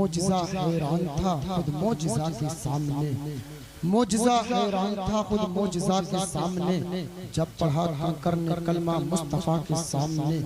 मोजिज़ा हैरान था खुद मोजिज़ा के सामने, मोजिज़ा हैरान था खुद मोजिज़ा के सामने। जब पढ़ा कंकर ने कलमा मुस्तफ़ा के सामने,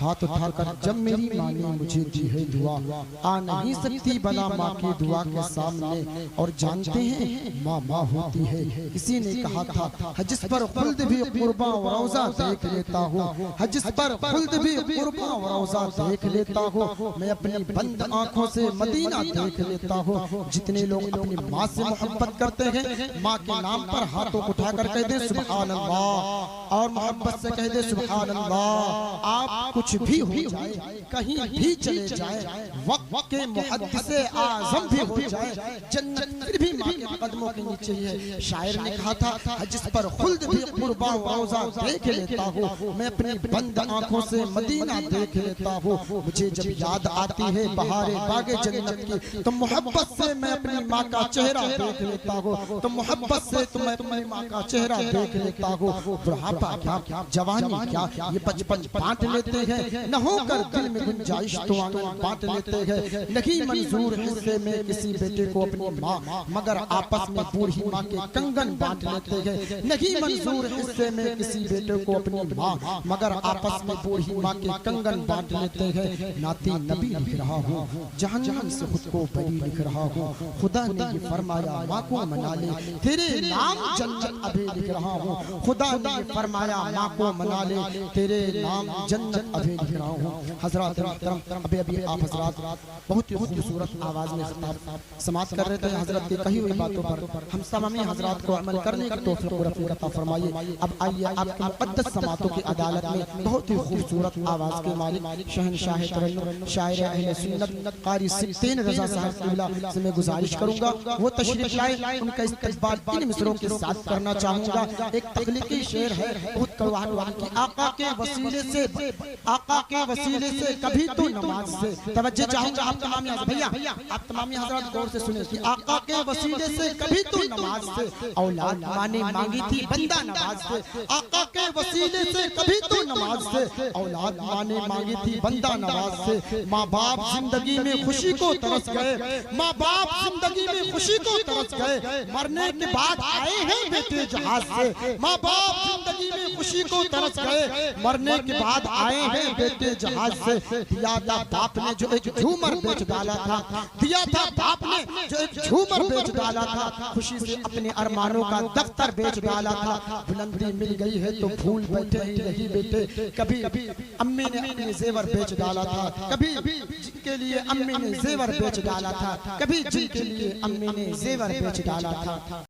हाथ उठाकर जब मेरी माँ ने मुझे दी है दुआ, आ नहीं सकती बला माँ की दुआ के सामने। और जानते हैं माँ माँ होती है, किसी ने कहा था जिस पर खुल्द भी कुर्बा व रौज़ा देख लेता हूँ, जिस पर खुल्द भी कुर्बा व रौज़ा देख लेता हूँ, मैं अपनी बंद आँखों से मदीना देख लेता हूँ। जितने लोग अपनी माँ से मोहब्बत करते हैं, माँ के नाम पर हाथों को उठाकर कह दे सुभान अल्लाह, और मोहब्बत से कह दे सुभान अल्लाह। आप कुछ भी हो जाए, कहीं भी चले जाए, वक्त के मुहद्दिसे आज़म भी हो जाए, जन्नत फिर भी माँ के कदमों के नीचे है। शायर ने कहा था जिस पर खुल्द भी कुर्बा व रौज़ा देख लेता हूँ, मैं अपनी बंद आंखों से मदीना देख लेता हूँ। मुझे जब याद आती है बहारे बागे जन्नत की, तो मोहब्बत से मैं अपनी माँ का चेहरा देख लेता हूँ, तो मोहब्बत से तो मैं अपनी माँ का चेहरा देख लेता हूँ। बुढ़ापा क्या, जवानी क्या, ये बचपन बांट लेते हैं, न होकर दिल में गुंजाइश तो आंगन बांट लेते हैं। नहीं मंजूर हिस्से में किसी बेटे को अपनी माँ, मगर आपस में बूढ़ी माँ के कंगन बांट लेते हैं। नहीं मंजूर हिस्से में किसी बेटे को अपनी माँ, मगर आपस में बूढ़ी माँ के कंगन बांट लेते हैं। नाती नबी लिख रहा हूँ, जहन्नम से खुद को बरी लिख रहा हूँ। खुदा ने ये फरमाया माँ को मना ले, तेरे नाम जन्नत अभी लिख रहा हूँ। खुदा ने ये फरमाया माँ को मना ले, तेरे नाम जन्नत अभी लिख रहा हूँ। हजरात अभी अभी आप हजरात बहुत ही खूबसूरत आवाज में खिताब समाप्त कर रहे थे। हजरत की कही हुई बातों पर हम तमामी हजरात को अमल करने की तौफीक और रफ़ीक अता फरमाइए। अब आइए आपकी मुक़द्दस समातों की अदालत में बहुत ही खूबसूरत आवाज के मालिक शहनशाह तरन्नुम शायर अहले सुन्नत क़ारी सित्तीन रज़ा साहब क़िबला से मैं गुजारिश करूंगा वो तशरीफ लाए, उनका इस्तक़बाल इन मिसरों के साथ करना चाहूंगा। एक तख्लीकी शेर है बहुत कड़वाहट वाली की, आका के वसीले से, आका के वसीले से कभी तो नमाज से। तवज्जो चाहूंगा आप तमाम भैया, आप तमाम हज़रात गौर से सुने कि आका के वसीले से कभी तो नमाज से औलाद माँ ने मांगी थी बंदा नवाज से। आका के वसीले से कभी तो नमाज से औलाद माँ ने मांगी थी बंदा नवाज से। माँ बाप जिंदगी में खुशी को तरस गए, माँ बाप जिंदगी में खुशी को तरस गए, मरने के बाद आए हैं बेटे जहाज से। माँ बाप जिंदगी में खुशी को तरस गए, मरने के बाद आए हैं बेटे जहाज से। दिया था बाप ने जो एक झूमर बेच डाला था, दिया था बाप ने जो एक झूमर बेच डाला था, खुशी से अपने अरमानों का दफ्तर बेच डाला था। बुलंदी मिल गई है तो भूल बैठे ही नहीं बेटे, कभी अम्मी ने अपने जेवर बेच डाला था, कभी जिनके लिए अम्मी ने जेवर बेच डाला था, कभी जिनके लिए अम्मी ने जेवर बेच डाला था।